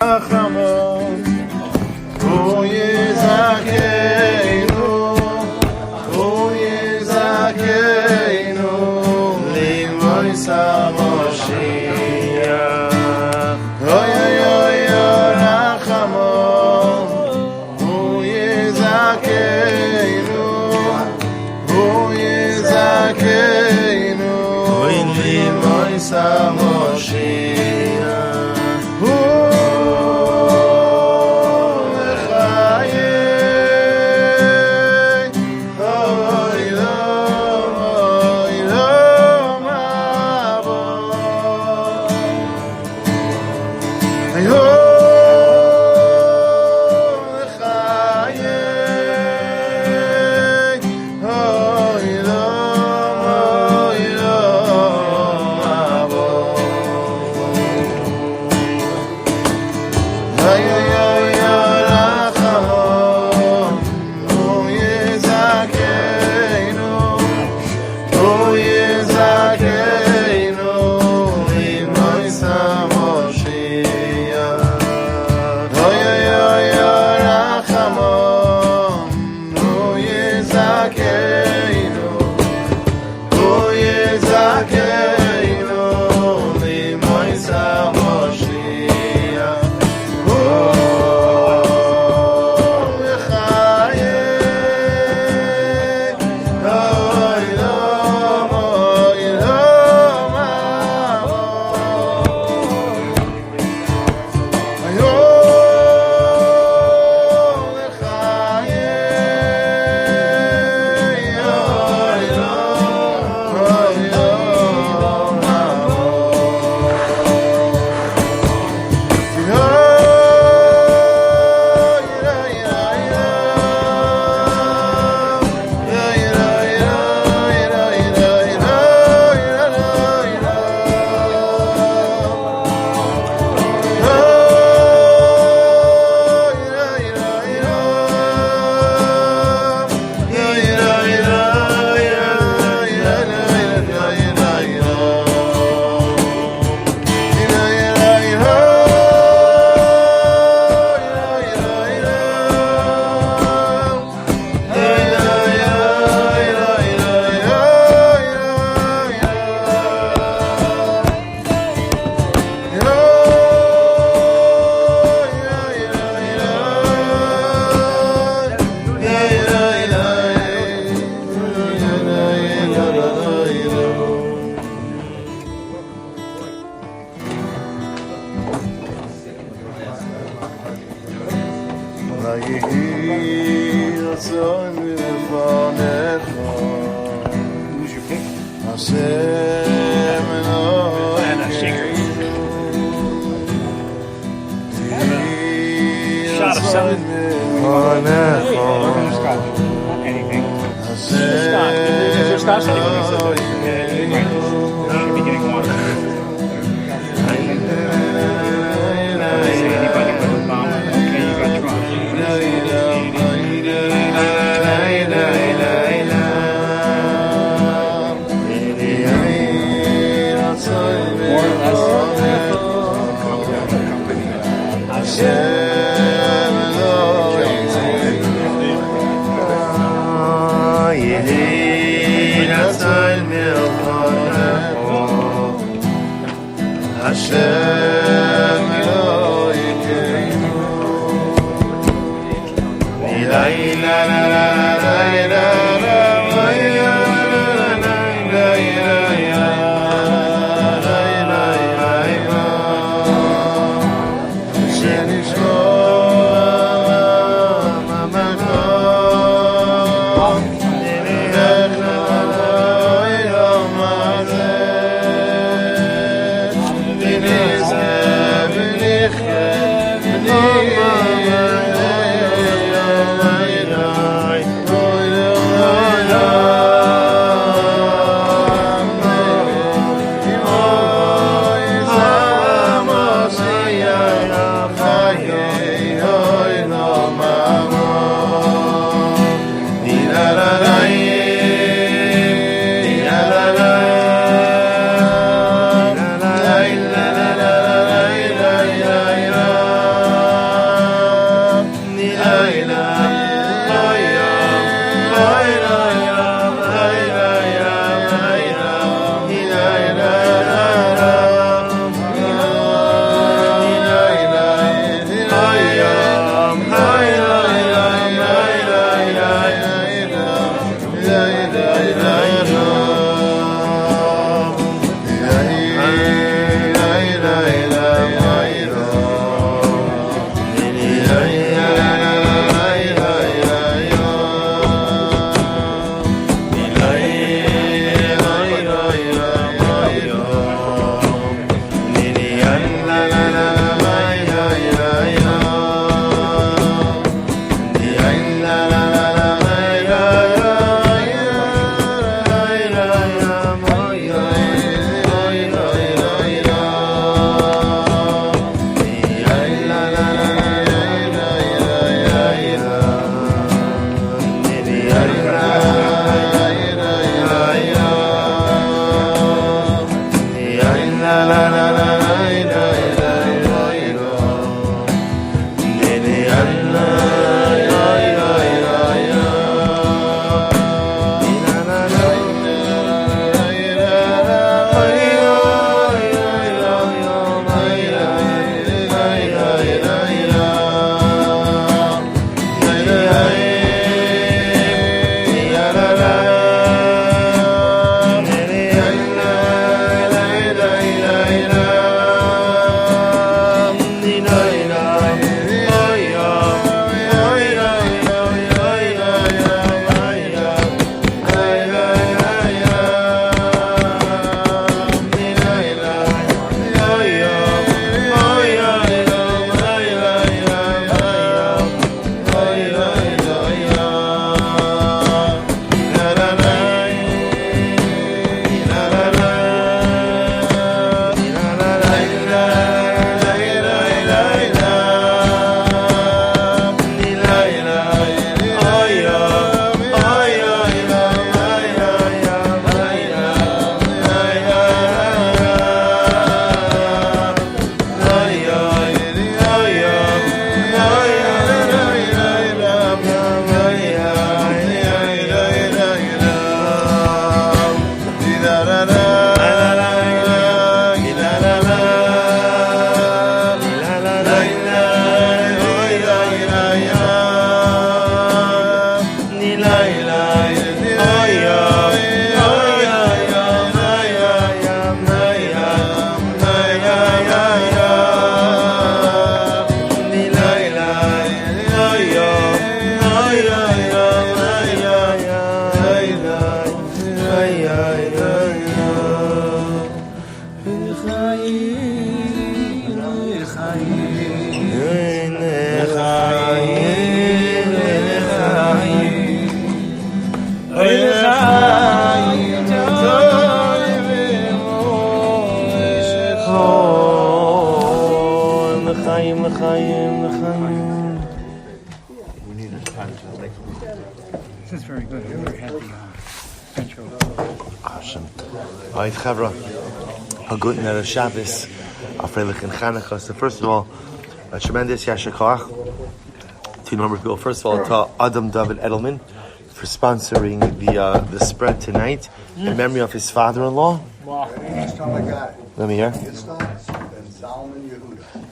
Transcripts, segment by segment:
Oh, We need a time to take. This is very good. I never had the intro. Hashem. Alright, Chavra. A good night of Shabbos. Afreilich and Chanukah. So first of all, a tremendous yasher koach to a number of people. First of all, to Adam David Edelman for sponsoring the spread tonight in memory of his father-in-law. Let me hear.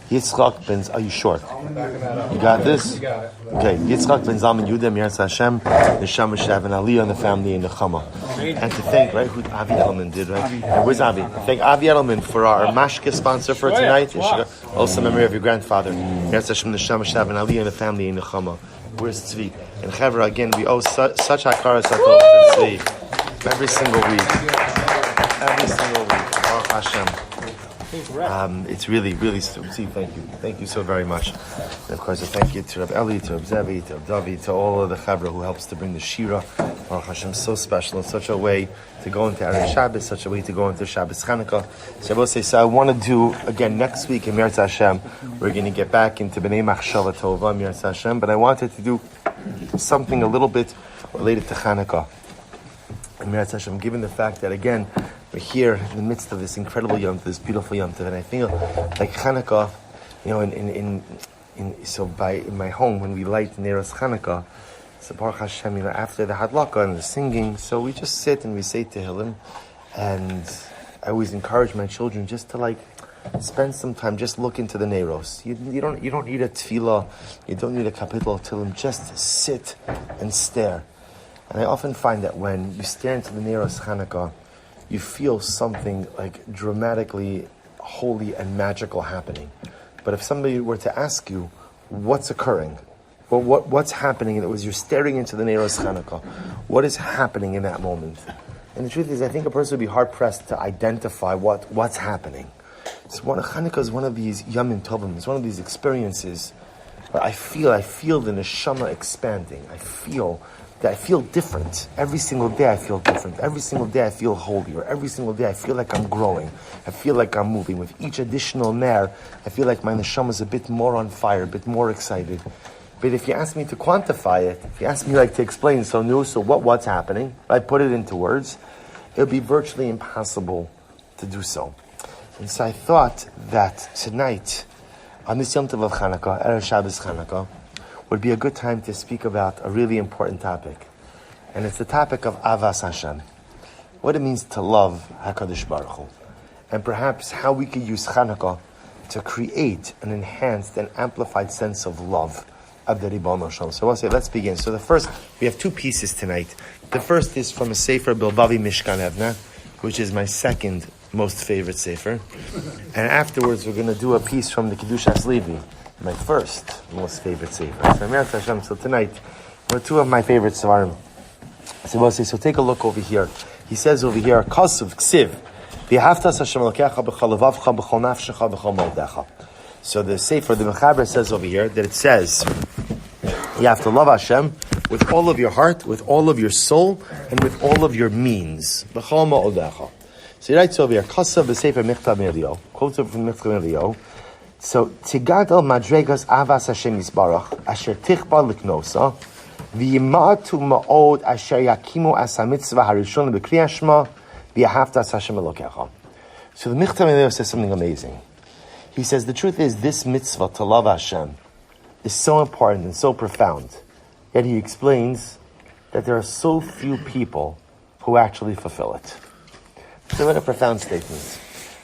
Yitzchak ben, are you sure? You got this? Okay, Yitzchak ben Zalman Yehuda, Miras Hashem, Neshama Shav and Aliyah and the family in the Chama. And to thank, right, who Avi Edelman did, right? And where's Avi? Thank Avi Edelman for our mashke sponsor for tonight. Also memory of your grandfather. Miras Hashem, Neshama Shav and Aliyah and the family in the Chama. Where's Tzvi? And Chevra, again, we owe such hakaras to Tzvi every single week. Every single week. Baruch Hashem. It's really, thank you so very much. And of course, a thank you to Reb Eli, to Reb Zevi, to Reb Davi, to all of the Chavra who helps to bring the Shira. Baruch Hashem, so special. It's such a way to go into Erev Shabbos, such a way to go into Shabbos Chanukah. So I want to do, again, next week in Miras Hashem, we're going to get back into B'nai Machshava Tova, Miras Hashem, but I wanted to do something a little bit related to Chanukah. And Miras Hashem, given the fact that, again, we're here in the midst of this incredible Yom Tov, this beautiful Yom Tov, and I feel like Chanukah, in my home when we light Neros Chanukah, so Baruch Hashem, after the Hadlaka and the singing, so we just sit and we say Tehillim, and I always encourage my children just to spend some time, just look into the Neros. You don't need a tefillah, you don't need a kapitel of Tehillim, just sit and stare. And I often find that when you stare into the Neros Chanukah, you feel something dramatically holy and magical happening. But if somebody were to ask you what's occurring, well, what's happening, and it was you're staring into the Neros Chanukah, what is happening in that moment? And the truth is, I think a person would be hard pressed to identify what's happening. Chanukah is one of these Yamim Tovim. It's one of these experiences where I feel the neshama expanding. I feel different. Every single day I feel different. Every single day I feel holier. Every single day I feel like I'm growing. I feel like I'm moving. With each additional ner, I feel like my neshama is a bit more on fire, a bit more excited. But if you ask me to quantify it, if you ask me to explain, so what's happening, I put it into words, it would be virtually impossible to do so. And so I thought that tonight, on this Yom Tov of Chanukah, Erev Shabbos Chanukah, would be a good time to speak about a really important topic. And it's the topic of Avas Hashem. What it means to love HaKadosh Baruch Hu. And perhaps how we could use Chanukah to create an enhanced and amplified sense of love of the Ribbon Hashem. So I'll say, let's begin. So the first, we have two pieces tonight. The first is from a Sefer Bilvavi Mishkan Evna, which is my second most favorite Sefer. And afterwards, we're going to do a piece from the Kedushas Levi, my first most favorite Sefer. So tonight, two of my favorite Svarim. So take a look over here. He says over here, Kasuv Ksiv, V'yahaftas Hashem Elokecha b'chol levavcha b'chol nafshecha b'chol moldecha. So the Sefer, the Mechaber says over here, that it says, you have to love Hashem with all of your heart, with all of your soul, and with all of your means. B'chol moldecha. So he writes over here, Kasuv the Sefer Michtav Elio, quotes from Michtav Elio. So, Tigadol Madregas Avas Hashem Yisbarach, Asher Tichba Liknosa, V'yimatu Ma'od Asher Yakimu As HaMitzvah HaRishon B'Kriyas Shema, V'yahavtas Hashem Elokecha. So the Michtav Elio says something amazing. He says, the truth is, this mitzvah to love Hashem is so important and so profound. Yet he explains that there are so few people who actually fulfill it. So what a profound statement.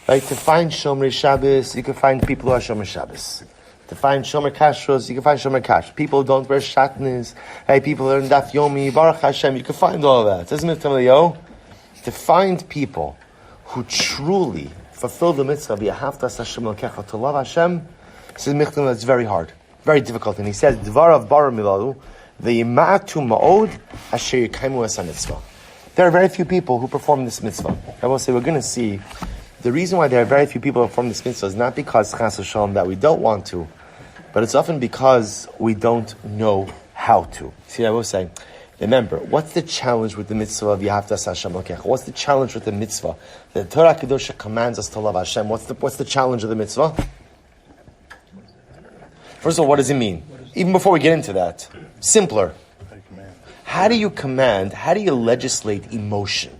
Right, to find Shomer Shabbos, you can find people who are Shomer Shabbos. To find Shomer Kashrus, you can find Shomer Kashrus. People who don't wear shatnez, right? People who are in Daf Yomi, Baruch Hashem, you can find all of that. Doesn't it tell you? To find people who truly fulfill the mitzvah, V'yahavtas Hashem Elokecha, to love Hashem, says Michtav, that's very hard, very difficult. And he says, Dvarav Bara Milalu, V'yimatu Ma'od Asher Yekaimu Es HaMitzvah. There are very few people who perform this mitzvah. I will say, we're going to see. The reason why there are very few people from this mitzvah is not because Chas v'Shalom that we don't want to, but it's often because we don't know how to. See, I will say, remember, what's the challenge with the mitzvah of V'yahavtas Hashem Elokecha? What's the challenge with the mitzvah? The Torah Kedusha commands us to love Hashem. What's the challenge of the mitzvah? First of all, what does it mean? Even before we get into that, simpler. How do you command? How do you legislate emotion?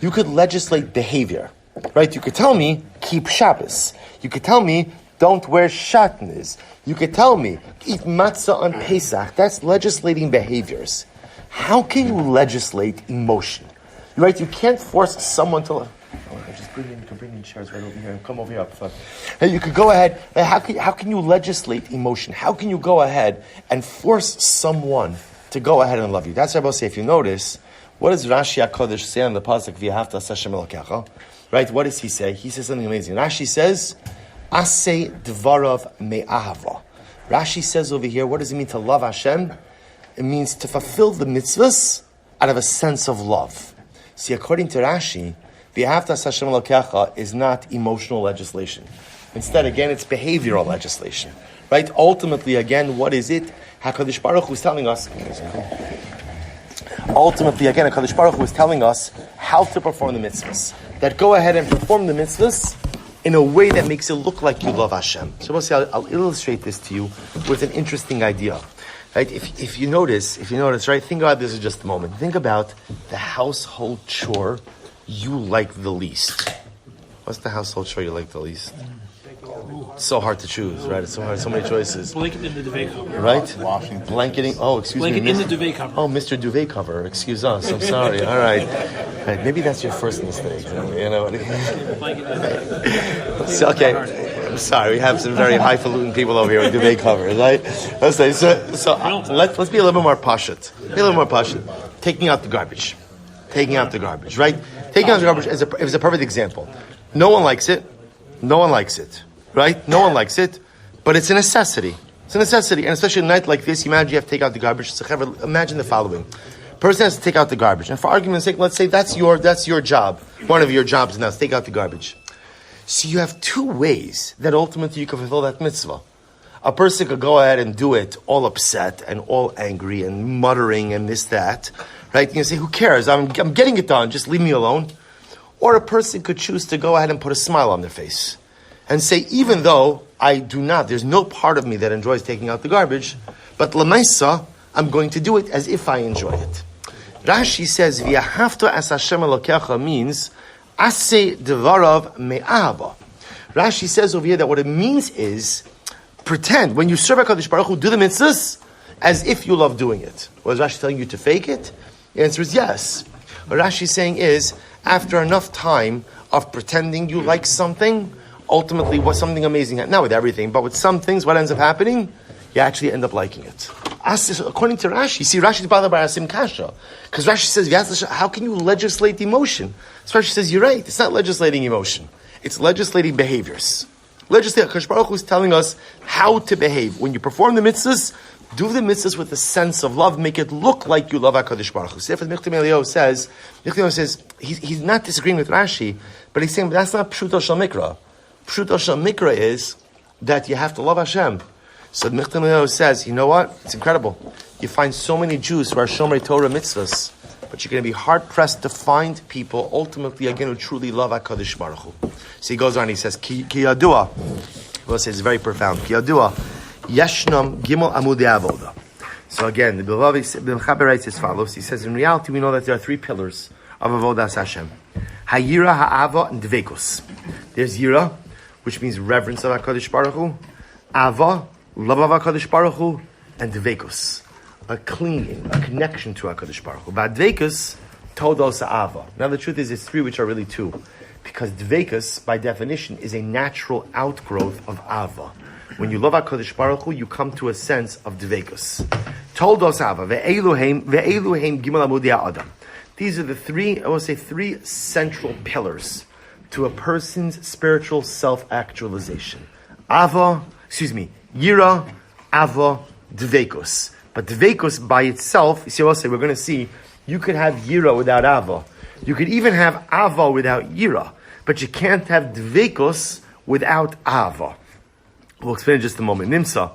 You could legislate behavior, right? You could tell me, keep Shabbos. You could tell me, don't wear shatnez. You could tell me, eat matzah on Pesach. That's legislating behaviors. How can you legislate emotion? Right? You can't force someone to... Just you can bring in chairs right over here and come over here up front. Hey, you could go ahead. How can you legislate emotion? How can you go ahead and force someone to go ahead and love you? That's what I will say. If you notice, what does Rashi HaKodesh say on the pasuk V'ahavta Hashem Elokecha? Right? What does he say? He says something amazing. Rashi says, Aseh dvarav me'ahava. Rashi says over here, what does it mean to love Hashem? It means to fulfill the mitzvahs out of a sense of love. See, according to Rashi, V'ahavta Hashem Elokecha is not emotional legislation. Instead, again, it's behavioral legislation. Right? Ultimately, again, what is it? HaKadosh Baruch Hu is telling us. Ultimately, again, HaKadosh Baruch Hu is telling us how to perform the mitzvahs. That go ahead and perform the mitzvahs in a way that makes it look like you love Hashem. So I'll illustrate this to you with an interesting idea. Right? If you notice, right? Think about this for just a moment. Think about the household chore you like the least. What's the household chore you like the least? It's so hard to choose, right? It's so hard, so many choices. Blanket in the duvet cover. Right? Blanketing. Oh, excuse me. Blanket in the duvet cover. Oh, Mr. Duvet cover. Excuse us. I'm sorry. All right. Right. Maybe that's your first mistake. You know. So, okay. I'm sorry. We have some very highfalutin people over here with duvet covers, right? Let's say so. Let's be a little bit more pashut. Taking out the garbage. Right? Taking out the garbage is a perfect example. No one likes it. Right? No one likes it, but it's a necessity. It's a necessity, and especially at a night like this, imagine you have to take out the garbage. So imagine the following. Person has to take out the garbage, and for argument's sake, let's say that's your job. One of your jobs now is take out the garbage. So you have two ways that ultimately you can fulfill that mitzvah. A person could go ahead and do it all upset and all angry and muttering and this, that. Right? You can say, who cares? I'm getting it done. Just leave me alone. Or a person could choose to go ahead and put a smile on their face and say, even though there's no part of me that enjoys taking out the garbage, but lemaisa, I'm going to do it as if I enjoy it. Rashi says, V'ahavta as Hashem Elokecha means, Aseh devarav me'ahava. Rashi says over here that what it means is, pretend, when you serve HaKadosh Baruch Hu, do the mitzvahs as if you love doing it. Was Rashi telling you to fake it? The answer is yes. What Rashi is saying is, after enough time of pretending you like something, ultimately what something amazing, not with everything, but with some things, what ends up happening? You actually end up liking it. According to Rashi, see, Rashi is bothered by Asim Kasha. Because Rashi says, how can you legislate emotion? So Rashi says, you're right, it's not legislating emotion. It's legislating behaviors. HaKadosh Baruch Hu is telling us how to behave. When you perform the mitzvahs, do the mitzvahs with a sense of love. Make it look like you love HaKadosh Baruch Hu. Sefer Michtam Eliyahu says, he's not disagreeing with Rashi, but he's saying, but that's not Pshuto Shel Mikra. Pshuto Shel Mikra is that you have to love Hashem. So Michtam Eliyahu says, you know what? It's incredible. You find so many Jews who are Shomer Torah mitzvahs, but you're going to be hard-pressed to find people, ultimately, again, who truly love HaKadosh Baruch Hu. So he goes on, he says, Ki yadua. Well, it says very profound. Ki yadua. Yeshnam Gimel Amudei Avoda. So again, the Bilvavi writes as follows. He says, in reality, we know that there are three pillars of Avodas Hashem. Hayira, Ha'ava, and Dveikus. There's Yira, which means reverence of HaKadosh Baruch Hu. Ava, love of HaKadosh Baruch Hu. And Dveikus, a clinging, a connection to HaKadosh Baruch Hu. But Dveikus, Todos Ava. Now the truth is, it's three, which are really two. Because Dveikus, by definition, is a natural outgrowth of Ava. When you love HaKadosh Baruch Hu, you come to a sense of Dveikus. Toldos Ava, ve'eluhem gimel amudei ha'adam. These are the three central pillars to a person's spiritual self-actualization. Yira, Ava, Dveikus. But Dveikus by itself, you see what we're going to see, you could have Yira without Ava. You could even have Ava without Yira. But you can't have Dveikus without Ava. We'll explain in just a moment. Nimsa,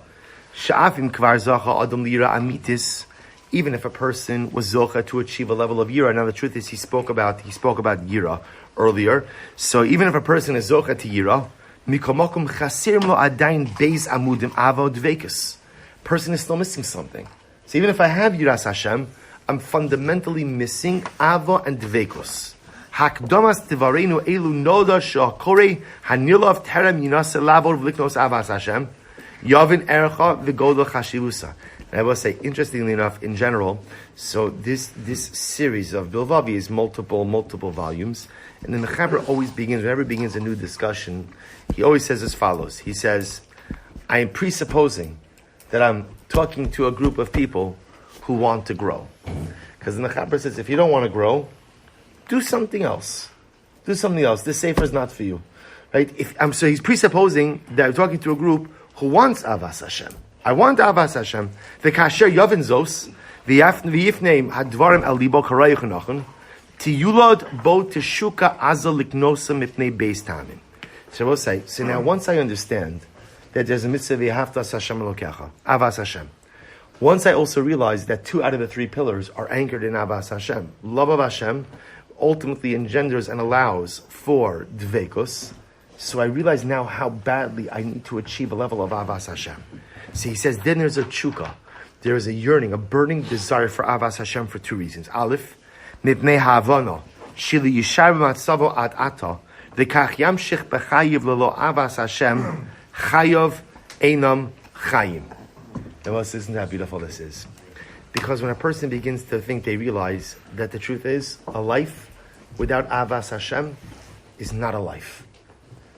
sha'afim kvar zacha adam lira amitis. Even if a person was zocha to achieve a level of yira. Now the truth is, he spoke about yira earlier. So even if a person is zocha to yira, Mikomokum chasirim lo adayin beis amudim avo dveikus. Person is still missing something. So even if I have Yiras Hashem, I'm fundamentally missing avo and dveikus. Hakdomas tivarenu elu noda shakore hanilov terem yinase labor v'liknos avas Hashem yavin ercha v'goda chashivusa. And I will say, interestingly enough, in general, so this series of Bilvavi is multiple volumes, and then the Chaber always begins, whenever he begins a new discussion, he always says as follows. He says, I am presupposing that I'm talking to a group of people who want to grow. Because the Chaber says, if you don't want to grow, do something else. Do something else. This sefer is not for you. Right? So he's presupposing that I'm talking to a group who wants Avas Hashem. I want Avas Hashem. The kasher yavin zos, v'yifneim hadvarim al libo karayich nachon, tiyulad bo teshuka azal liknosa mipnei beis tamim. So we'll say, so now once I understand that there's a mitzvah v'yaftas Hashem elokecha, Avas Hashem. Once I also realize that 2 out of the 3 pillars are anchored in Avas Hashem. Love of Hashem ultimately engenders and allows for dveikus. So I realize now how badly I need to achieve a level of Avas Hashem. So he says, then there's a tshuka. There is a yearning, a burning desire for Avas Hashem for 2 reasons. Aleph, mipnei ha'avana, shili yishar b'matzavo ad ata, v'kach yamshich b'chayiv lelo Avas Hashem, chayav einam chayim. Now, isn't that beautiful this is? Because when a person begins to think, they realize that the truth is, a life without Avas Hashem is not a life.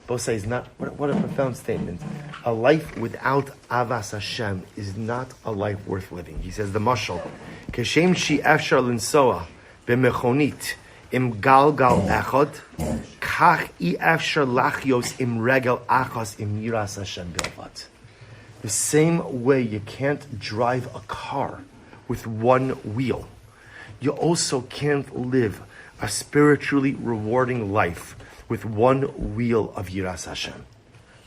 Both say is not, what a profound statement. A life without Avas Hashem is not a life worth living. He says the mashal, Keshem shi efshar linsoa b'mechonit im galgal echad, kach I efshar lachyos im regel achas im yiras Hashem bilvat. The same way you can't drive a car with one wheel, you also can't live a spiritually rewarding life with one wheel of Yiras Hashem.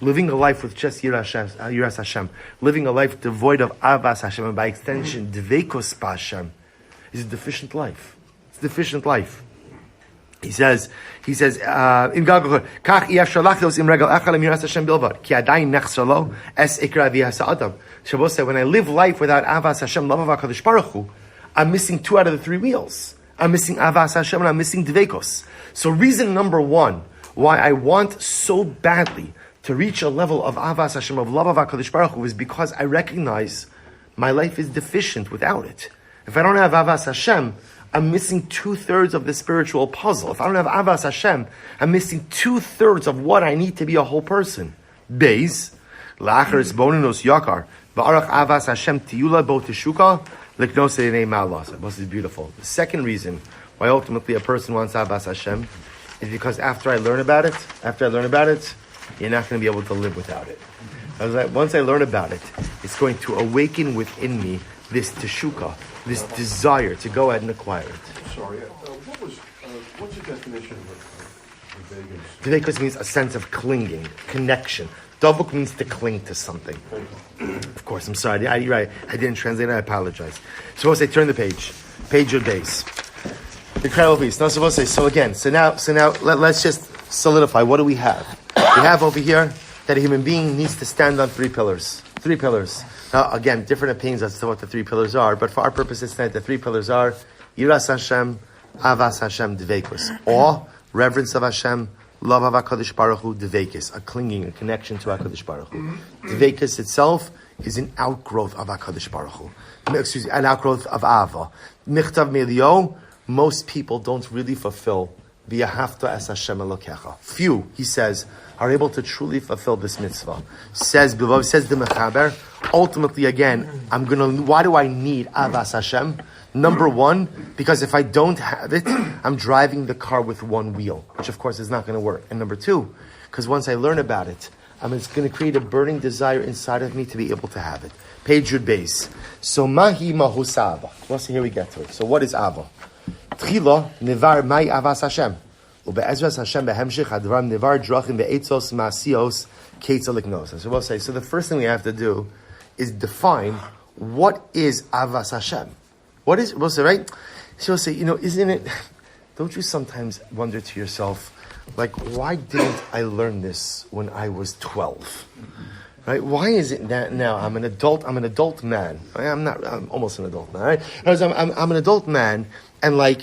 Living a life with just Yiras Hashem, living a life devoid of Avas Hashem, and by extension, Dveikos Hashem, is a deficient life. It's a deficient life. He says, in Galgachor, Kach yefshar lachlos im regel echad im Yiras Hashem bilvad, ki adayin nechsar lo es ikra v'yasa adam. Shabbos said, when I live life without Avas Hashem, love of HaKadosh Baruch Hu, I'm missing 2 out of the 3 wheels. I'm missing Avas Hashem and I'm missing Dveikos. So reason number 1, why I want so badly to reach a level of Avas Hashem, of love of HaKadosh Baruch Hu, is because I recognize my life is deficient without it. If I don't have Avas Hashem, I'm missing 2/3 of the spiritual puzzle. If I don't have Avas Hashem, I'm missing 2/3 of what I need to be a whole person. Beis, la'achar boninus yakar, ba'arach Avas Hashem tiyula bo teshuka, liknos einei ma'alas. This is beautiful. The second reason why ultimately a person wants Avas Hashem is because after I learn about it, you're not going to be able to live without it. Once I learn about it, it's going to awaken within me this teshuka, this desire to go ahead and acquire it. Sorry, what's the definition of Vegas? Dveikos means a sense of clinging, connection. Davuk means to cling to something. Of course, I'm sorry. You're right. I didn't translate it. I apologize. Suppose I turn the page or days. Incredible piece. No, suppose I say, so now let's just solidify. What do we have? We have over here that a human being needs to stand on 3 pillars. 3 pillars. Now, again, different opinions as to what the 3 pillars are, but for our purposes tonight, the 3 pillars are Yiras Hashem, Avas Hashem, Dveikos. Awe, reverence of Hashem, love of HaKadosh Baruch Hu, Dveikos, a clinging, a connection to HaKadosh Baruch Hu. Dveikos itself is an outgrowth of HaKadosh Baruch Hu. An outgrowth of Ava. Michtav Melio, most people don't really fulfill V'yahavta es Hashem Elokecha. Few, he says, are able to truly fulfill this mitzvah. Says the Mechaber, ultimately again, why do I need Avas Hashem? Number 1, because if I don't have it, I'm driving the car with one wheel, which of course is not going to work. And number 2, because once I learn about it, it's going to create a burning desire inside of me to be able to have it. Page Yud Beis. So mahi mahusava. Well, so here we get to it. So what is Ava? Tchila nevar mai Avas Hashem. Ube'ezras Hashem behemshich hadram nevar drachim be'etzos ma'asios keitza liknos. So we'll say, so the first thing we have to do is define what is Avas Hashem. What is, we'll say, right? So we'll say, isn't it, don't you sometimes wonder to yourself, Like, why didn't I learn this when I was 12? Right? Why is it that now I'm an adult man. Right? I'm almost an adult man, right? I'm an adult man, and like,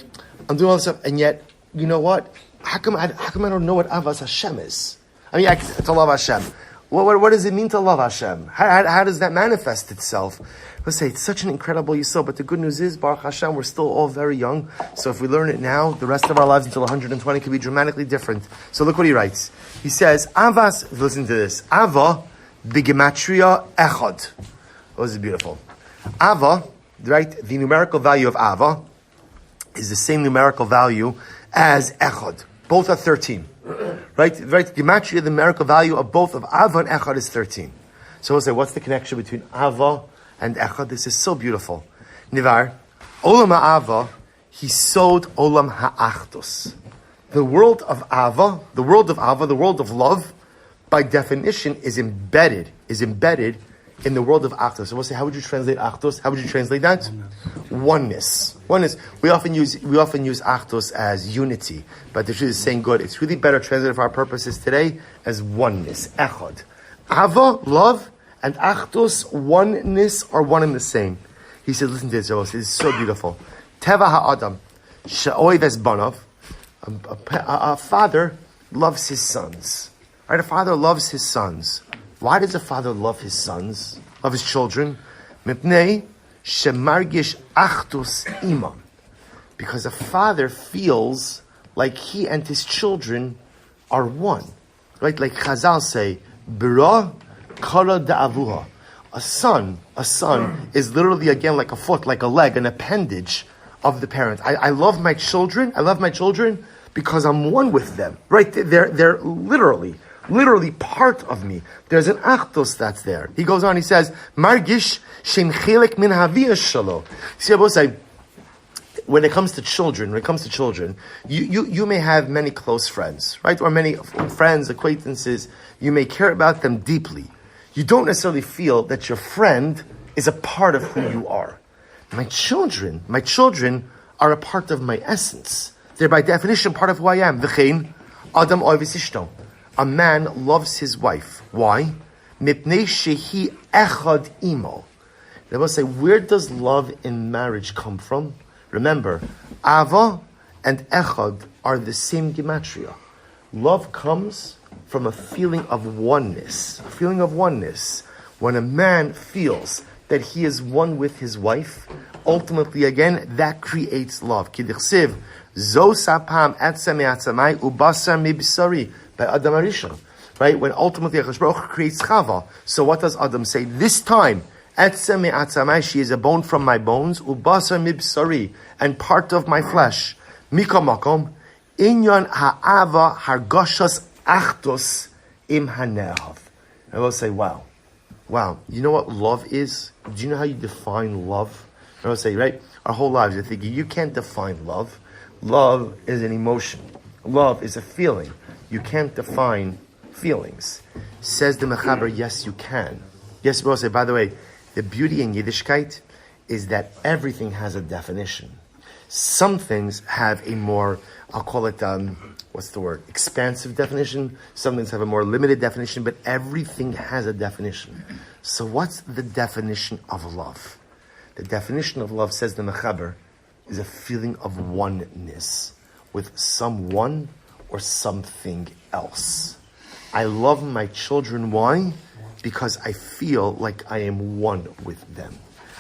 I'm doing all this stuff, and yet, you know what? How come I don't know what Avas Hashem is? I mean, to love Hashem. What does it mean to love Hashem? How does that manifest itself? Let's say it's such an incredible yisod, but the good news is, Baruch Hashem, we're still all very young. So if we learn it now, the rest of our lives until 120 can be dramatically different. So look what he writes. He says, Avas, listen to this, Ava b'gematria echad. Oh, this is beautiful. Ava, right, the numerical value of Ava is the same numerical value as echad. Both are 13. Right? Gematria, the numerical value of both of Ava and echad is 13. So we'll say, what's the connection between Ava and echad? This is so beautiful. Nivar, olam ha'ava, he sowed olam ha'achdus. The world of Ava, the world of love, by definition, is embedded in the world of achdus. So we'll say, how would you translate achdus? How would you translate that? Oneness. We often use achdus as unity, but the truth is saying good. It's really better translated for our purposes today as oneness. Echad. Ava, love, and achdus, oneness, are one and the same. He said, listen to this, This is so beautiful. Teva ha'adam, she'oiv es banav. A father loves his sons. Right? A father loves his sons. Why does a father love his sons, love his children? Mipnei shemargish achdus imam. Because a father feels like he and his children are one. Right? Like Chazal say, Bira kara da'avuha. A son is literally, again, like a foot, like a leg, an appendage of the parent. I love my children because I'm one with them. Right? They're literally part of me. There's an achdus that's there. He goes on, he says, Margish shem chelek min haviyah shalo. See, I will say, when it comes to children, you may have many close friends, right? Or many friends, acquaintances. You may care about them deeply. You don't necessarily feel that your friend is a part of who you are. My children are a part of my essence. They're by definition part of who I am. V'chein adam oives ishto. A man loves his wife. Why? Mipnei shehi echad imo. They will say, where does love in marriage come from? Remember, Ava and Echad are the same gematria. Love comes from a feeling of oneness. A feeling of oneness. When a man feels that he is one with his wife, ultimately, again, that creates love. Kidichsiv, zo sapam etzem etzamai ubasar mibisari, by Adam Arishon. Right? When ultimately HaKadosh Baruch Hu creates Chava. So what does Adam say? This time, etzem etzamai, she is a bone from my bones, ubasar mibisari, and part of my flesh. Mika makom, inyan ha'ava hargoshas achdus im hanehav. I will say, wow. You know what love is? Do you know how you define love? I will say, right? Our whole lives, you're thinking, you can't define love. Love is an emotion. Love is a feeling. You can't define feelings. Says the Mechaber, yes, you can. Yes, we'll say, by the way, the beauty in Yiddishkeit is that everything has a definition. Some things have a more, I'll call it, expansive definition. Some things have a more limited definition, but everything has a definition. So what's the definition of love? The definition of love, says the Mechaber, is a feeling of oneness with someone or something else. I love my children. Why? Because I feel like I am one with them.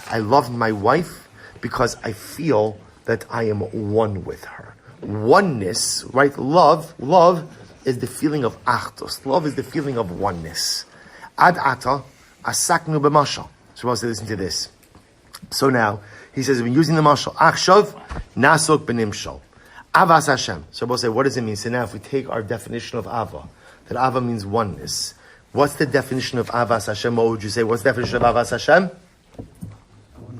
I love my wife because I feel that I am one with her. Oneness, right? Love is the feeling of achdus. Love is the feeling of oneness. Ad ata asaknu b'mashal. So we'll listen to this. So now, he says, we've been using the mashal. Achshav nasok b'nimshal. Avas Hashem. So we'll say, what does it mean? So now if we take our definition of Ava, that Ava means oneness. What's the definition of Avas Hashem? What would you say? What's the definition of Avas Hashem?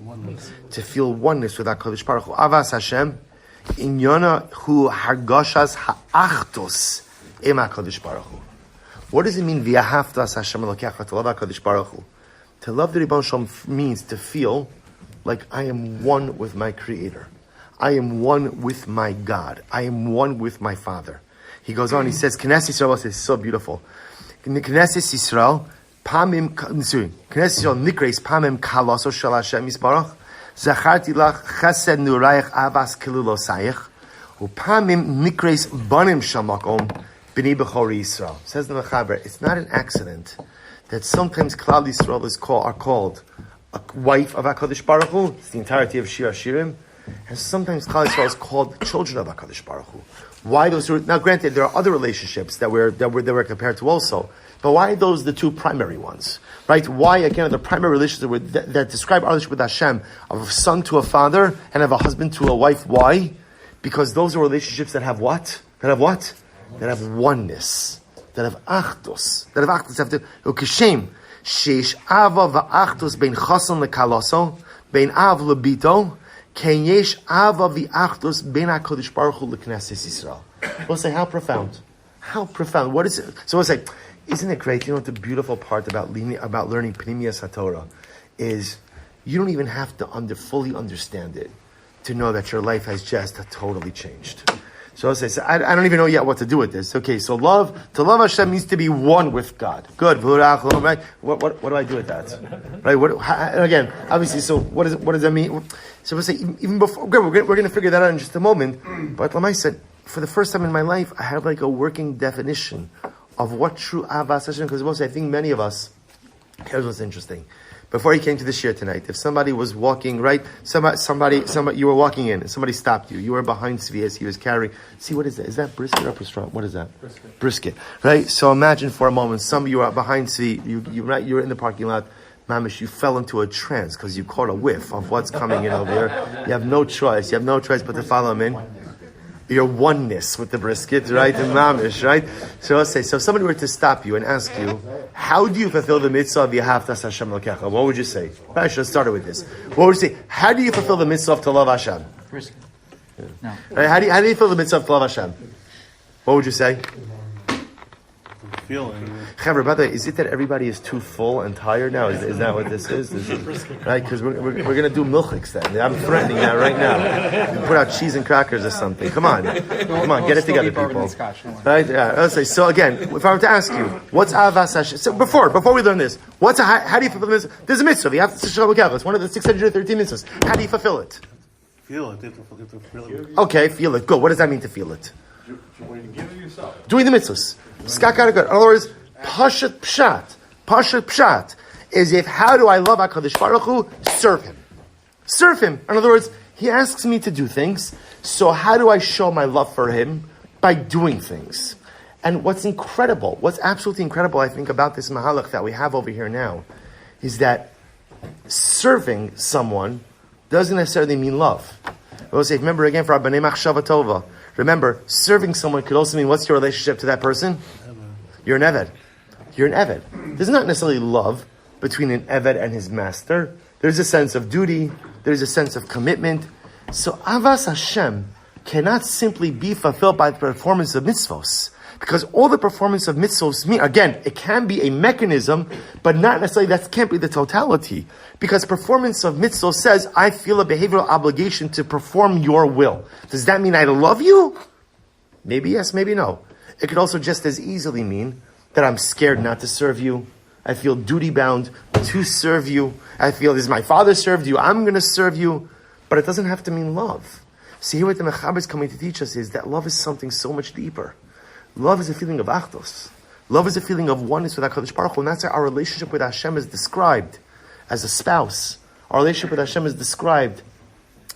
Oneness. To feel oneness with HaKadosh Baruch Hu. Avas Hashem, inyana hu hargoshas ha'achtos im HaKadosh Baruch Hu. What does it mean? V'yahavtas Hashem elokecha, to love HaKadosh Baruch Hu. To love the Rebbeinu Shalom means to feel like I am one with my Creator. I am one with my God. I am one with my Father. He goes on, he says, Knesset Yisrael is so beautiful. Knesset Yisrael, Knesset Yisrael nikreis pamim kalaso shel Hashem Yisbarach, Zacharti lach chesed nurayich avas kilulo sayich, upamim nikreis banim shel makom b'nei b'chori Yisrael. Says the Mechaber, it's not an accident that sometimes Klal Yisrael are called a wife of HaKadosh Baruch Hu. It's the entirety of Shir Hashirim. And sometimes Klal Yisrael is called children of HaKadosh Baruch Hu. Why those? Now, granted, there are other relationships that we're compared to also, but why are those the two primary ones? Right? Why, again, are the primary relationships that describe our relationship with Hashem, of a son to a father and of a husband to a wife? Why? Because those are relationships that have what? That have what? That have oneness. That have achdus. That have achdus. Have to ukishem sheish ava va'achdus bein chason lekaloso bein av lebito ken yesh ava v'achdus bein HaKadosh Baruch Hu leknesses Yisrael. We'll say, how profound? How profound? What is it? So we'll say, isn't it great? You know what the beautiful part about learning Pnimiyas HaTorah is you don't even have to fully understand it to know that your life has just totally changed. So I'll say, I don't even know yet what to do with this. Okay, so to love Hashem means to be one with God. Good. Right? What do I do with that? Right? Again, obviously, so what does that mean? So we'll say, even before, we're going to figure that out in just a moment. But Lamai said, for the first time in my life, I have like a working definition of what true Avas Hashem, because I think many of us, here's what's interesting. Before he came to the shir tonight, if somebody was walking, right, somebody, you were walking in, and somebody stopped you. You were behind Zvi as he was carrying. See, what is that? Is that brisket or pastrami? What is that? Brisket. Right? So imagine for a moment, you were behind Zvi, you were in the parking lot, Mamish, you fell into a trance because you caught a whiff of what's coming in over here. You have no choice. You have no choice but to follow him in. Your oneness with the brisket, right? And mamish, right? So I'll say, so if somebody were to stop you and ask you, how do you fulfill the mitzvah of Yehavtas Hashem Elokecha? What would you say? I should have started with this. What would you say? How do you fulfill the mitzvah of to love Hashem? Brisket. Yeah. No. Right? How do you fulfill the mitzvah of to love Hashem? What would you say? Feeling. Chaver, by the way, is it that everybody is too full and tired now? Is that what this is? Right? Because we're going to do milchiks then. I'm threatening that right now. Put out cheese and crackers or something. Come on, get it together, people. Right? Yeah. Let's say. So again, if I were to ask you, what's Avas Hashem? So before we learn this, how do you fulfill this? There's a mitzvah. You have to Shalom Kav. It's one of the 613 mitzvahs. How do you fulfill it? Feel it. You have to feel it. Okay, feel it. Good. What does that mean to feel it? When you give it yourself. Doing the mitzvahs. Skakara good. In other words, Pashat Pshat is how do I love HaKadosh Baruch Hu? Serve Him. In other words, He asks me to do things, so how do I show my love for Him? By doing things. And what's absolutely incredible, I think, about this mahalach that we have over here now, is that serving someone doesn't necessarily mean love. We'll say, remember again, for Abanei Machshava Tova, remember, serving someone could also mean, what's your relationship to that person? You're an Eved. There's not necessarily love between an Eved and his master. There's a sense of duty. There's a sense of commitment. So Avas Hashem cannot simply be fulfilled by the performance of mitzvos. Because all the performance of mitzvos mean, again, it can be a mechanism, but not necessarily that can't be the totality. Because performance of mitzvos says, I feel a behavioral obligation to perform your will. Does that mean I love you? Maybe yes, maybe no. It could also just as easily mean that I'm scared not to serve you. I feel duty-bound to serve you. I feel this, my father served you, I'm going to serve you. But it doesn't have to mean love. See, here what the Mechaber is coming to teach us is that love is something so much deeper. Love is a feeling of achdos. Love is a feeling of oneness with HaKadosh Baruch Hu. And that's how our relationship with Hashem is described as a spouse. Our relationship with Hashem is described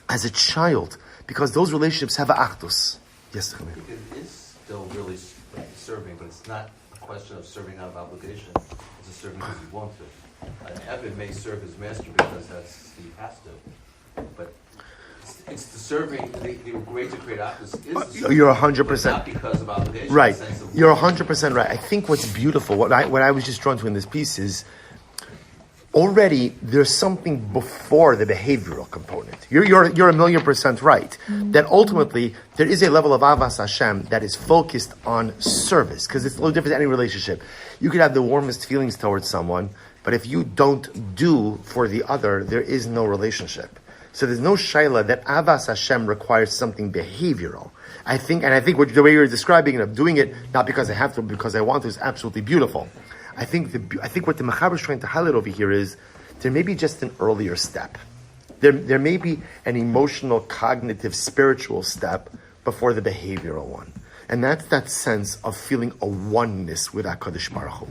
as a child. Because those relationships have achdos. Yes, Chamir. It is still really serving, but it's not a question of serving out of obligation. It's a serving because you want to. An Eved may serve his master because he has to. But it's the serving, the way to create actors is you're 100%. Not because of obligation. Right. You're 100% right. I think what's beautiful, what I was just drawn to in this piece is, already there's something before the behavioral component. You're 1,000,000% right. That ultimately there is a level of Avas Hashem that is focused on service, because it's a little different than any relationship. You could have the warmest feelings towards someone, but if you don't do for the other, there is no relationship. So there's no shaila that avas Hashem requires something behavioral. I think the way you're describing it, of doing it not because I have to, because I want to, is absolutely beautiful. I think what the Mechaber is trying to highlight over here is there may be just an earlier step. There may be an emotional, cognitive, spiritual step before the behavioral one. And that's that sense of feeling a oneness with HaKadosh Baruch Hu.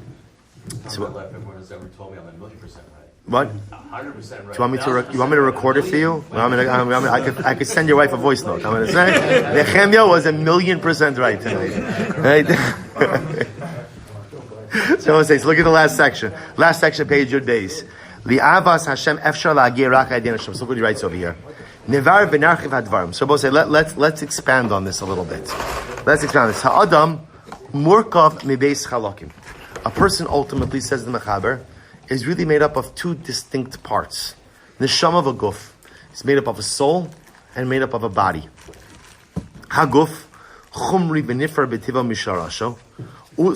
So my life, everyone has ever told me I'm 1,000,000% right. What? 100% right. Do you want me to record it for you? I could send your wife a voice note. I'm going to say, Nehemiah was 1,000,000% right tonight. Right? So I say, so look at the last section. Last section, page your days. Li'avas Hashem efshar la'agir rak ha'edin Hashem. So look what he writes over here. Nevar v'narchiv hadvarim. So both say, let's expand on this a little bit. Let's expand on this. Ha'adam murkav mibeis chalakim. A person ultimately, says the Mechaber, is really made up of two distinct parts. Neshama v'guf. It's made up of a soul and made up of a body. Haguf chumri b'nifar b'tiva misharasho.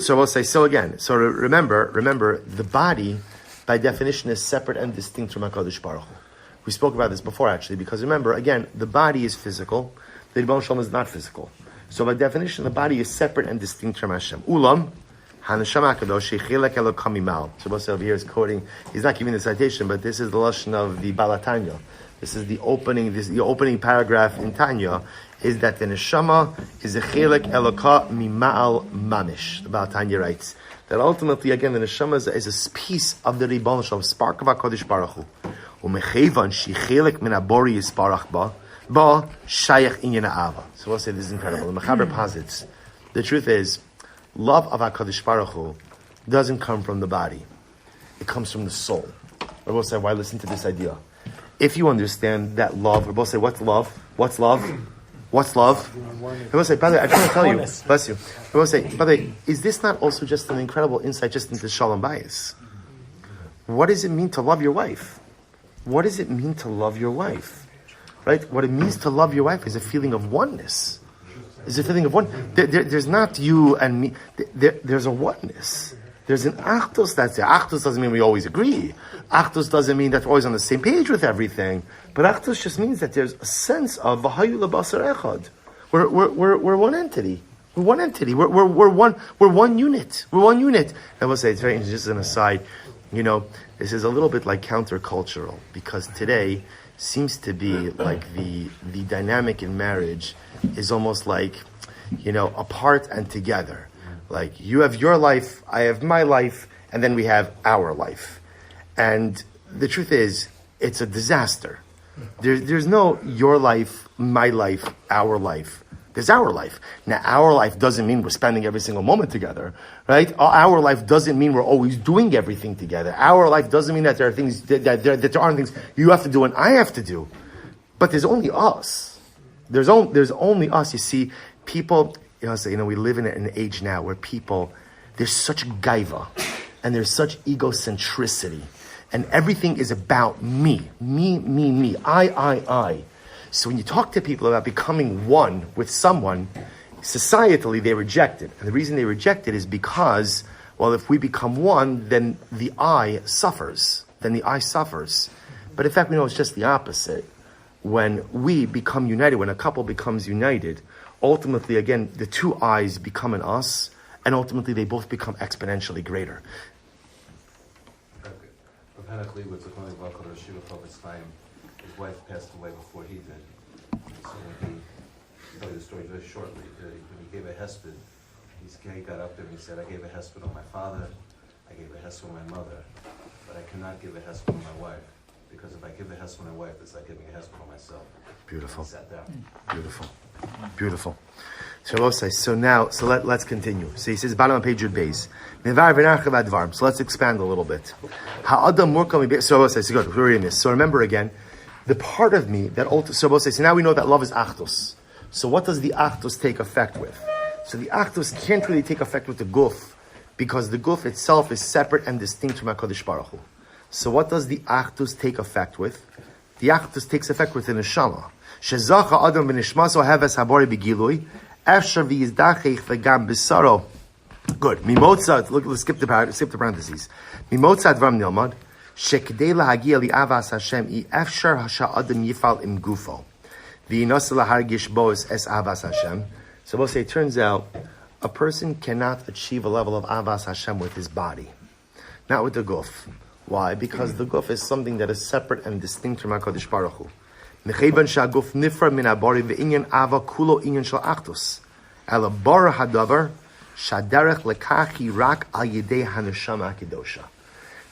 So we'll say, so again, so remember, the body, by definition, is separate and distinct from HaKadosh Baruch Hu. We spoke about this before, actually, because remember, again, the body is physical, the Rebbeinu Shalom is not physical. So by definition, the body is separate and distinct from Hashem. Ulam, HaNeshama HaKadosh, Shechilek Elokam Imal. Shabbos over here is quoting, he's not giving the citation, but this is the lashon of the Balatanya. This is the opening paragraph in Tanya, is that the neshama is a chelek eloka mima'al mamish. The Baal Tanya writes that ultimately, again, the neshama is a piece of the Rebbeinu Shalom, spark of HaKadosh Baruch Hu. Umechevan shi chelek min abori yisparach ba shayach inyan ha'ava. So we'll say this is incredible. The Mechaber posits, the truth is, love of HaKadosh Baruch Hu doesn't come from the body. It comes from the soul. Or we'll say, why listen to this idea? If you understand that love, or both say, what's love? What's love? What's love? I will say, by the way, I just want to tell you, bless you. I will say, by the way, is this not also just an incredible insight just into Shalom Bayis? What does it mean to love your wife? What does it mean to love your wife? Right? What it means to love your wife is a feeling of oneness. Is a feeling of one. There's not you and me. There's a oneness. There's an achdus that's there. Achdus doesn't mean we always agree. Achdus doesn't mean that we're always on the same page with everything. But achdus just means that there's a sense of v'hayu lebasar echad. We're one entity. We're one entity. We're one unit. We're one unit. I will say, it's very interesting, just an aside, this is a little bit like countercultural, because today seems to be like the dynamic in marriage is almost like, apart and together. Like, you have your life, I have my life, and then we have our life. And the truth is, it's a disaster. There's no your life, my life, our life. There's our life. Now, our life doesn't mean we're spending every single moment together, right? Our life doesn't mean we're always doing everything together. Our life doesn't mean that there are things, that there aren't things you have to do and I have to do. But there's only us. There's only us. You see, people, we live in an age now where people, there's such gaiva and there's such egocentricity and everything is about me, I. So when you talk to people about becoming one with someone, societally they reject it. And the reason they reject it is because, well, if we become one, then the I suffers. But in fact, we know it's just the opposite. When we become united, when a couple becomes united, ultimately, again, the two I's become an us, and ultimately they both become exponentially greater. His wife passed away before he did. So when I'll tell you the story very shortly. When he gave a hesped, he got up there and he said, I gave a hesped on my father, I gave a hesped on my mother, but I cannot give a hesped on my wife. Because if I give a hesped on my wife, it's like giving a hesped on myself. Beautiful. He sat down. Beautiful. So let's continue. So he says, bottom of page Yud Beis. So let's expand a little bit. So good, we're reading this. So remember again, the part of me that so now we know that love is achdus. So what does the achdus take effect with? So the achdus can't really take effect with the guf, because the guf itself is separate and distinct from HaKadosh Baruch Hu. So what does the achdus take effect with? The achdus takes effect with the neshama. Shezacha adam v'nishmaso heves habori begilui efshar v'yizdachich v'gam b'saro. Good. Mimotza. Look. Let's skip the parentheses. Mimotza dvam nilmad Shekdei lahagia li'avas Hashem efshar hasha'adam yifal im gufo. V'yinos lahargish boas es avas Hashem. So we'll say, it turns out, a person cannot achieve a level of avas Hashem with his body, not with the guf. Why? Because the guf is something that is separate and distinct from HaKadosh Baruch Hu. Mechevan shaguf nifra min habari ve'inyan ava kulo inyan shel achdus. Ela bara hadavar shaderech lekachi rak al yedei haneshama kedosha.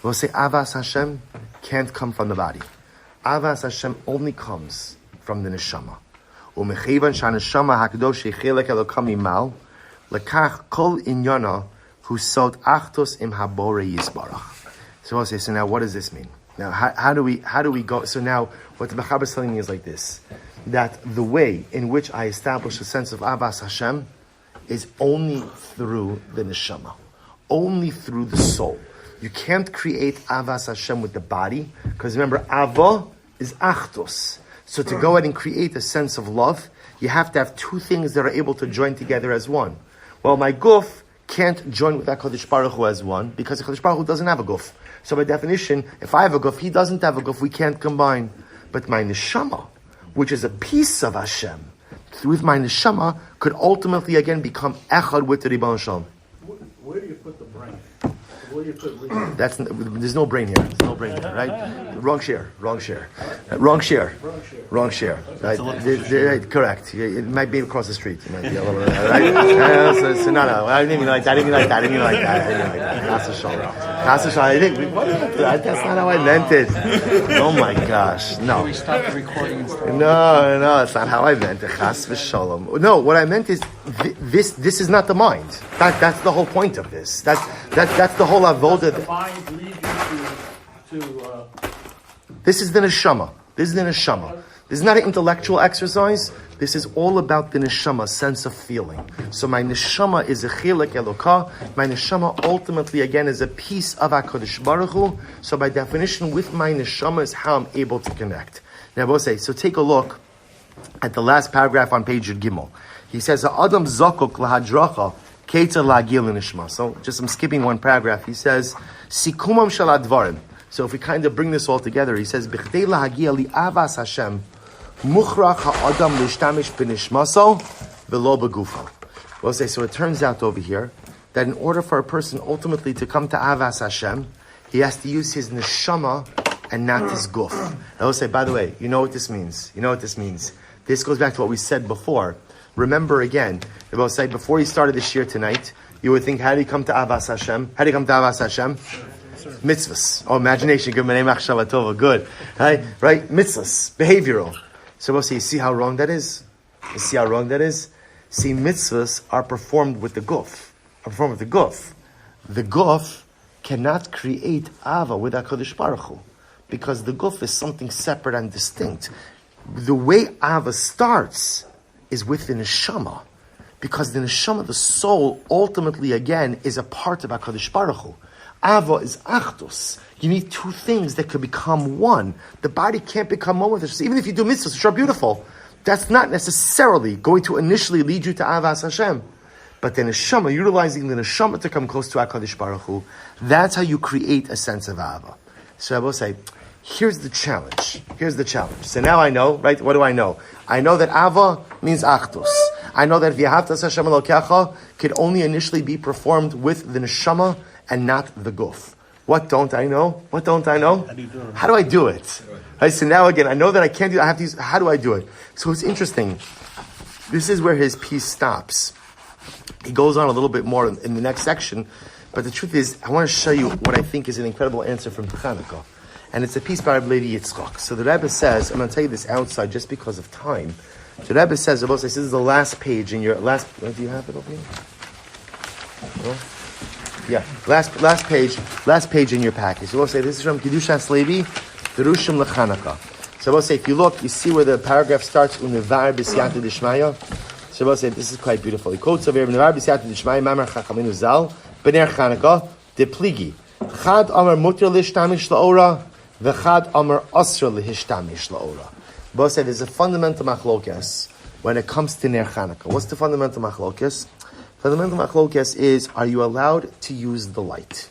We'll say avas Hashem can't come from the body. Avas Hashem only comes from the neshama. Umechevan shaneshama hakdosh yechelek elokam imal lekach kol inyana hu sod achdus im habore yisbarach. So we'll say, so now what does this mean? Now, how do we go? So now, what the Mechaber is telling me is like this, that the way in which I establish a sense of Avas Hashem is only through the neshama, only through the soul. You can't create Avas Hashem with the body, because remember, Ava is Achdus. So to go ahead and create a sense of love, you have to have two things that are able to join together as one. Well, my guf can't join with HaKadosh Baruch Hu as one, because HaKadosh Baruch Hu doesn't have a guf. So by definition, if I have a guf, he doesn't have a guf, we can't combine. But my neshama, which is a piece of Hashem, with my neshama, could ultimately again become echad with the Ribbon Shalom. Where do you put the brain? Where do you put reason? There's no brain here. There's no brain here, right? Wrong share. Right? Correct. It might be across the street. It might be a little bit, right? So no. I didn't mean like that. Chas v'shalom. I think, that's not how I meant it. Oh my gosh. No. We stop the recording and start. No, that's not how I meant it. Chas v'shalom. No, what I meant is this is not the mind. That's the whole point of this. That's the whole avoda. The mind leads you to This is the neshama. This is not an intellectual exercise. This is all about the neshama, sense of feeling. So my neshama is a chilek elokah. My neshama ultimately, again, is a piece of HaKadosh Baruch Hu. So by definition, with my neshama is how I'm able to connect. Now, we'll say, so take a look at the last paragraph on page Yud Gimel. He says, Adam zakok lahadracha keita lagil nishma. So just I'm skipping one paragraph. He says, sikumam shel advarim. So if we kind of bring this all together, he says, b'chdei lahagia li avas Hashem muchrach ha'adam lishtamish b'nishmaso v'lo b'gufo. We'll say, so it turns out over here that in order for a person ultimately to come to avas Hashem, he has to use his neshama and not his guf. I will say, by the way, you know what this means? This goes back to what we said before. Remember again, I will say, before you started this year tonight, you would think, how do you come to avas Hashem? Mitzvahs. Oh, imagination. Good. Good. Right? Mitzvahs. Behavioral. So we'll see. You see how wrong that is? See, mitzvahs are performed with the guf. The guf cannot create ava with HaKadosh Baruch Hu, because the guf is something separate and distinct. The way ava starts is with the neshama, because the neshama, the soul, ultimately again is a part of HaKadosh Baruch Hu. Ava is achdus. You need two things that could become one. The body can't become one with it. Even if you do mitzvahs, which are beautiful, that's not necessarily going to initially lead you to Avas Hashem. But the neshama, utilizing the neshama to come close to HaKadosh Baruch Hu, that's how you create a sense of Ava. So I will say, here's the challenge. So now I know, right? What do I know? I know that Ava means achdus. I know that V'yahavtas Hashem Elokecha could only initially be performed with the neshama and not the guf. What don't I know? How do I do it? Right, so now again, I know that I can't do it. I have to use, how do I do it? So it's interesting. This is where his piece stops. He goes on a little bit more in the next section, but the truth is, I want to show you what I think is an incredible answer from Chanukah. And it's a piece by Levi Yitzchak. So the Rebbe says, I'm going to tell you this outside just because of time. The Rebbe says, this is the last page in your last, do you have it over here? No? Yeah, last page in your package. So we'll say this is from Kedushas Levi, Derushim Lechanukah. So we'll say, if you look, you see where the paragraph starts, Unevar b'siyata d'shmaya. So we'll say, this is quite beautiful. He quotes over here, Unevar b'siyata d'shmaya, Mamar Chachaminu Zal, B'ner Chanukah, De Pligi. Chad Amar Mutter Lishtamish La'ora, V'chad Amar Asra Lishtamish La'ora. We'll say, there's a fundamental machlokas when it comes to Ner Chanukah. What's the fundamental machlokas? Fundamental machlokas is, are you allowed to use the light?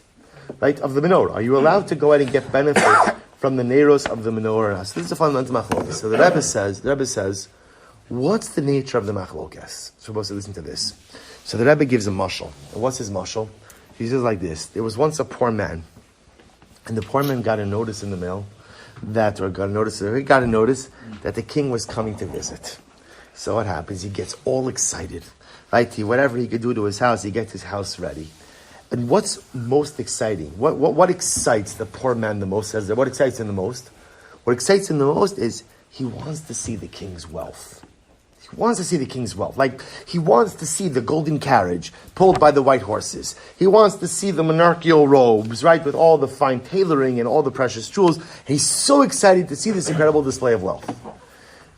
right, of the menorah? Are you allowed to go ahead and get benefit from the neiros of the menorah? So this is a fundamental machlokes. So the Rebbe says, what's the nature of the machlokes? So we're supposed to listen to this. So the Rebbe gives a mashal. And what's his mashal? He says like this: there was once a poor man, and the poor man got a notice in the mail he got a notice that the king was coming to visit. So what happens? He gets all excited, right? Whatever he could do to his house, he gets his house ready. And what's most exciting? What excites the poor man the most? Says that what excites him the most? What excites him the most is he wants to see the king's wealth. He wants to see the king's wealth. Like, he wants to see the golden carriage pulled by the white horses. He wants to see the monarchical robes, right, with all the fine tailoring and all the precious jewels. And he's so excited to see this incredible display of wealth.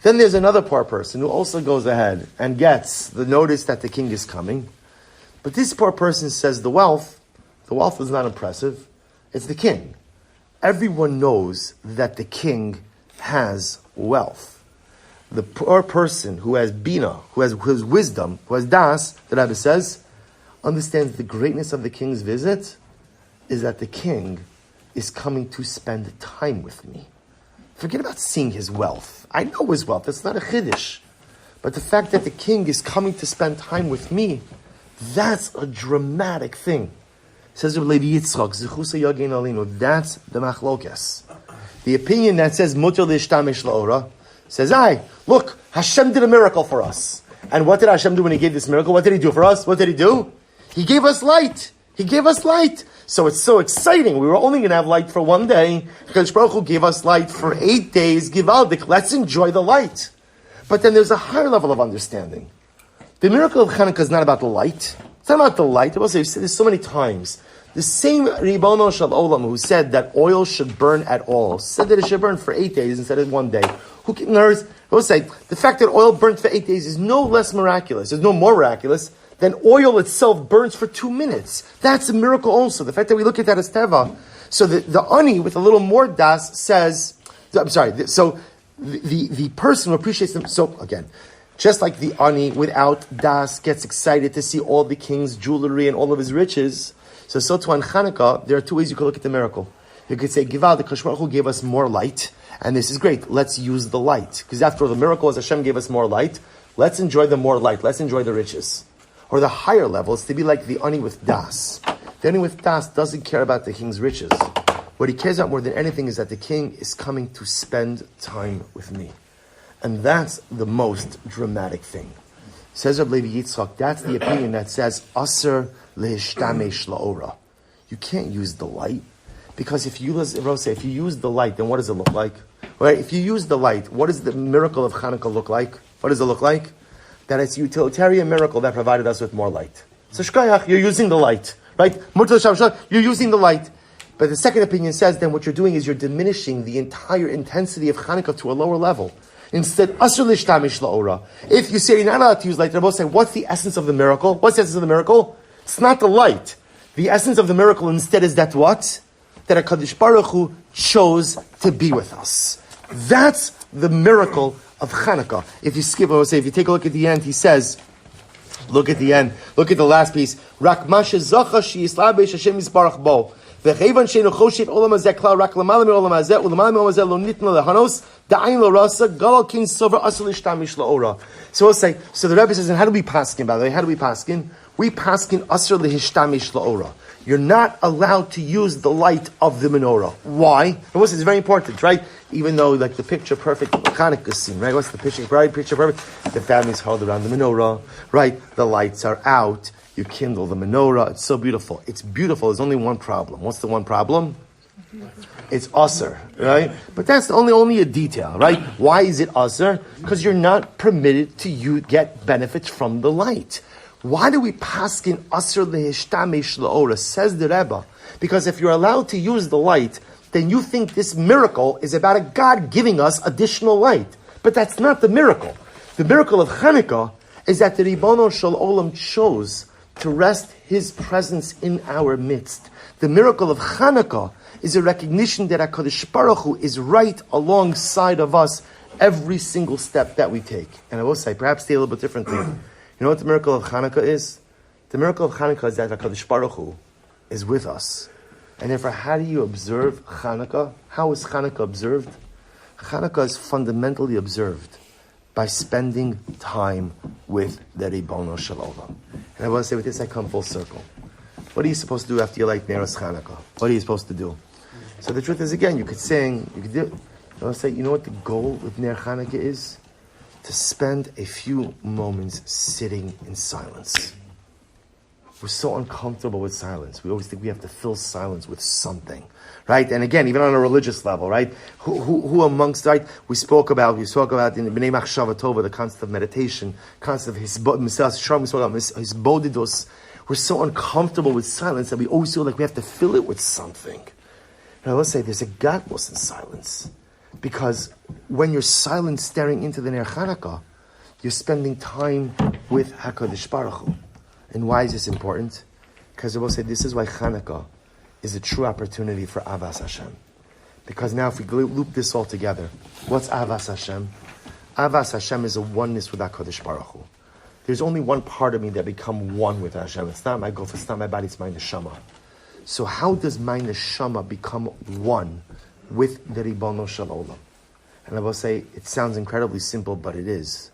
Then there's another poor person who also goes ahead and gets the notice that the king is coming. But this poor person says the wealth is not impressive. It's the king. Everyone knows that the king has wealth. The poor person who has bina, who has wisdom, who has das, the Rebbe says, understands the greatness of the king's visit is that the king is coming to spend time with me. Forget about seeing his wealth. I know his wealth. That's not a chiddush. But the fact that the king is coming to spend time with me, that's a dramatic thing. Says Levi Yitzchak, Zechusa Yagin Alinu. That's the machlokes. The opinion that says Mutar Lishtamish Laora says, look, Hashem did a miracle for us. And what did Hashem do when He gave this miracle? What did He do for us? What did He do? He gave us light. He gave us light. So it's so exciting. We were only going to have light for one day. Because Baruch Hu gave us light for 8 days. Givaldik. Let's enjoy the light. But then there's a higher level of understanding. The miracle of Chanukah is not about the light. It's not about the light. I've said this so many times. The same Ribono Shel Olam who said that oil should burn at all, said that it should burn for 8 days instead of 1 day. Who knows? I will say, the fact that oil burns for 8 days is no less miraculous. It's no more miraculous than oil itself burns for 2 minutes. That's a miracle also. The fact that we look at that as teva. So the ani with a little more das says, so the person who appreciates them, so again, just like the ani without das gets excited to see all the king's jewelry and all of his riches, so too on Chanukah, there are 2 ways you could look at the miracle. You could say, Gival, the Kadosh Baruch Hu gave us more light, and this is great. Let's use the light. Because after all, the miracle is Hashem gave us more light. Let's enjoy the more light. Let's enjoy the riches. Or the higher level is to be like the ani with das. The ani with das doesn't care about the king's riches. What he cares about more than anything is that the king is coming to spend time with me. And that's the most dramatic thing. Says Rabbi Levi Yitzchak, that's the opinion that says, Aser lehishtamesh la'ora. You can't use the light. Because if you use the light, then what does it look like? Right? If you use the light, what does the miracle of Chanukah look like? What does it look like? That it's a utilitarian miracle that provided us with more light. So shkayach, you're using the light. Right? You're using the light. But the second opinion says then what you're doing is you're diminishing the entire intensity of Chanukah to a lower level. Instead, asur lishtamish la'ora. If you say you're not allowed to use light, they're both saying, what's the essence of the miracle? What's the essence of the miracle? It's not the light. The essence of the miracle instead is that what? That HaKadosh Baruch Hu chose to be with us. That's the miracle of Chanukah. If you take a look at the end, he says, look at the end, look at the last piece. Rak mashe zacha she'yisla b'eish Hashem yisbarach bo. V'cheivan she'enu choshev olam hazeh klal rak l'malam olam hazeh u'l'malam olam hazeh lo nitna lehanos da'ayin lo rasa galal kin sover asur lishtamish la'ora. So we'll say, so the Rebbe says, and how do we paskin, by the way? How do we paskin? We paskin asur lihtishtamish la'ora. You're not allowed to use the light of the menorah. Why? And what's it's very important, right? Even though like the picture perfect Chanukah scene, right? What's the picture perfect? The family's held around the menorah, right? The lights are out. You kindle the menorah. It's so beautiful. It's beautiful. There's only one problem. What's the one problem? It's usher, right? But that's only a detail, right? Why is it usher? Because you're not permitted to get benefits from the light. Why do we paskin asr lehishtamesh la'ora? Says the Rebbe. Because if you're allowed to use the light, then you think this miracle is about a God giving us additional light. But that's not the miracle. The miracle of Chanukah is that the Ribono Shel Olam chose to rest His presence in our midst. The miracle of Chanukah is a recognition that HaKadosh Baruch Hu is right alongside of us every single step that we take. And I will say, perhaps say a little bit differently. You know what the miracle of Chanukah is? The miracle of Chanukah is that HaKadosh Baruch Hu is with us. And therefore, how do you observe Chanukah? How is Chanukah observed? Chanukah is fundamentally observed by spending time with the Ribono Shel Olam. And I want to say with this, I come full circle. What are you supposed to do after you light Neros Chanukah? What are you supposed to do? So the truth is, again, you could sing, you could do. I want to say, you know what the goal with Ner Chanukah is? To spend a few moments sitting in silence. We're so uncomfortable with silence. We always think we have to fill silence with something, right? And again, even on a religious level, right? Who amongst, right? We spoke about in B'nai Machshava Tova, the concept of meditation, concept of hisbodidus. We're so uncomfortable with silence that we always feel like we have to fill it with something. Now let's say there's a godless in silence. Because when you're silent staring into the Ner Chanukah, you're spending time with HaKadosh Baruch Hu. And why is this important? Because I will say this is why Chanukah is a true opportunity for Avas Hashem. Because now if we loop this all together, what's Avas Hashem? Avas Hashem is a oneness with HaKadosh Baruch Hu. There's only one part of me that become one with Hashem. It's not my guf, it's not my body, it's my neshama. So how does my neshama become one with the Ribono Shel Olam? And I will say, it sounds incredibly simple, but it is.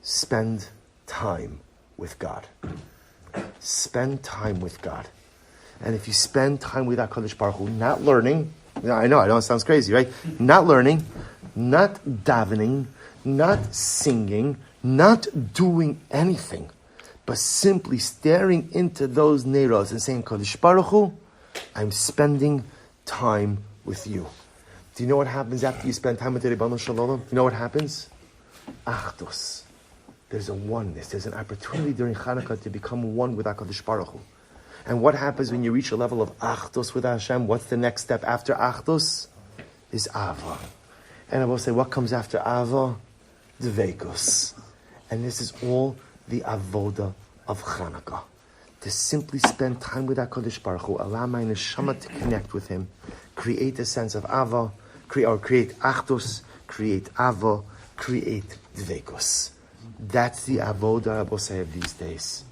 Spend time with God. Spend time with God. And if you spend time with HaKadosh Baruch Hu, not learning, I know it sounds crazy, right? Not learning, not davening, not singing, not doing anything, but simply staring into those neiros and saying, Kadosh Baruch Hu, I'm spending time with you. Do you know what happens after you spend time with the Ribono Shel Olam? You know what happens? Achdus. There's a oneness. There's an opportunity during Chanukah to become one with HaKadosh Baruch Hu. And what happens when you reach a level of Achdus with Hashem? What's the next step after Achdus? Is Ava. And I will say, what comes after Ava? Dveikus. And this is all the Avoda of Chanukah. To simply spend time with HaKadosh Baruch Hu, allow my neshama to connect with Him, create a sense of Ava, create Achdus, create Ava, create Dveikus. That's the avoda, I will say, of these days.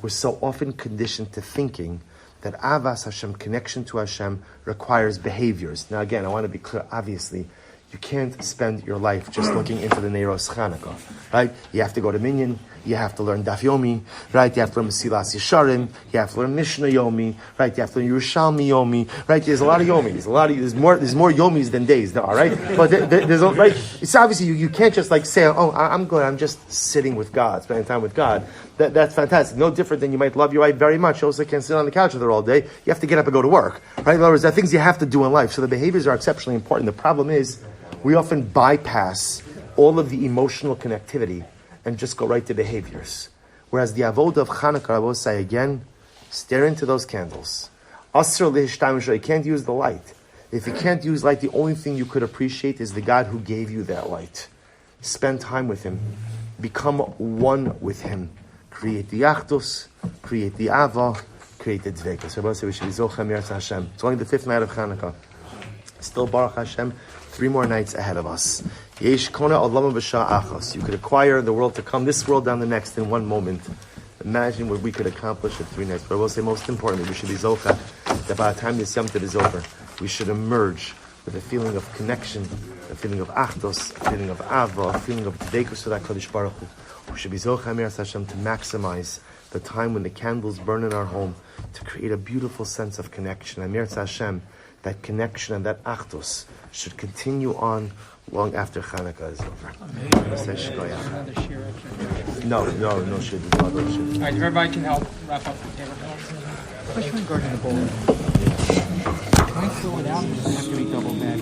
We're so often conditioned to thinking that Avas Hashem, connection to Hashem, requires behaviors. Now again, I want to be clear, obviously, you can't spend your life just looking into the Neiros Chanukah, right? You have to go to Minyan, you have to learn Daf Yomi, right? You have to learn Mesilas Yesharim, you have to learn Mishnah Yomi, right? You have to learn Yerushalmi Yomi, right? There's a lot of Yomis, there's more Yomis than days, all right? But there's right? It's obviously you can't just like say, oh, I'm good, I'm just sitting with God, spending time with God. That's fantastic. No different than you might love your wife very much. You also can't sit on the couch with her all day. You have to get up and go to work, right? In other words, there are things you have to do in life. So the behaviors are exceptionally important. The problem is, we often bypass all of the emotional connectivity and just go right to behaviors. Whereas the avodah of Chanukah, I will say again, stare into those candles. Asr lehishtaimish, you can't use the light. If you can't use light, the only thing you could appreciate is the God who gave you that light. Spend time with Him. Become one with Him. Create the achdus, create the ava, create the dveikus. I will say we should be zocha miras Hashem. It's only the 5th night of Chanukah. Still Baruch Hashem, 3 more nights ahead of us. Yesh kona olam v'shah achos. You could acquire the world to come, this world down the next in one moment. Imagine what we could accomplish in 3 nights. But I will say, most importantly, we should be zocha that by the time this Yom Tov is over, we should emerge with a feeling of connection, a feeling of achdos, a feeling of ava, a feeling of dveikus with HaKadosh Baruch Hu. We should be zocha miras Hashem to maximize the time when the candles burn in our home to create a beautiful sense of connection. Miras Hashem, that connection and that achdus should continue on long after Chanukah is over. No shit. All right, everybody can help wrap up the table. Especially regarding the bowl. Can I fill it out? Does it have to be double bagged?